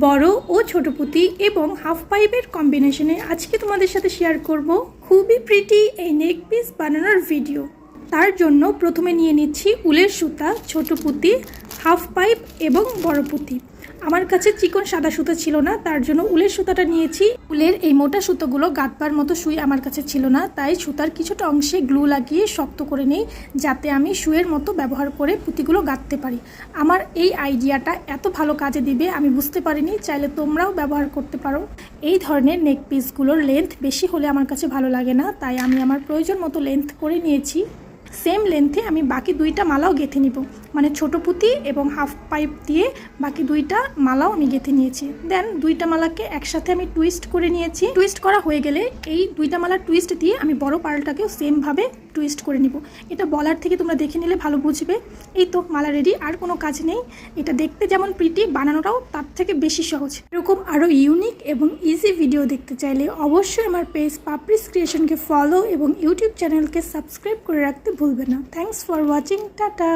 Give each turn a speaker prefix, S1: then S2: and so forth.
S1: বড় ও ছোট পুঁতি এবং হাফ পাইপের কম্বিনেশনে আজকে তোমাদের সাথে শেয়ার করব খুবই প্রিটি এই নেক পিস বানানোর ভিডিও। তার জন্য প্রথমে নিয়ে নিচ্ছি উলের সুতা, ছোট পুঁতি, হাফ পাইপ এবং বড় পুঁতি। আমার কাছে চিকন সাদা সুতা ছিল না, তার জন্য উলের সুতাটা নিয়েছি। উলের এই মোটা সুতোগুলো গাঁথবার মতো সুই আমার কাছে ছিল না, তাই সুতার কিছুটা অংশে গ্লু লাগিয়ে শক্ত করে নেই, যাতে আমি সুইয়ের মতো ব্যবহার করে পুঁতিগুলো গাঁথতে পারি। আমার এই আইডিয়াটা এত ভালো কাজে দিবে আমি বুঝতে পারিনি, চাইলে তোমরাও ব্যবহার করতে পারো। এই ধরনের নেক পিসগুলোর লেন্থ বেশি হলে আমার কাছে ভালো লাগে না, তাই আমি আমার প্রয়োজন মতো লেন্থ করে নিয়েছি। সেম লেন্থে আমি বাকি দুইটা মালাও গেঁথে নিব, মানে ছোট পুঁতি এবং হাফ পাইপ দিয়ে বাকি দুইটা মালাও আমি গেঁথে নিয়েছি। দেন দুইটা মালাকে একসাথে আমি টুইস্ট করে নিয়েছি। টুইস্ট করা হয়ে গেলে এই দুইটা মালার টুইস্ট দিয়ে আমি বড় পার্লটাকেও সেমভাবে টুইস্ট করে নিব। এটা বলার থেকে তোমরা দেখে নিলে ভালো বুঝবে। এই তো মালা রেডি, আর কোনো কাজ নেই। এটা দেখতে যেমন প্রিটি, বানানোটাও তার থেকে বেশি সহজ। এরকম আরও ইউনিক এবং ইজি ভিডিও দেখতে চাইলে অবশ্যই আমার পেজ পাপড়িস ক্রিয়েশনকে ফলো এবং ইউটিউব চ্যানেলকে সাবস্ক্রাইব করে রাখতে ভুলবে না। Thanks for watching, tata.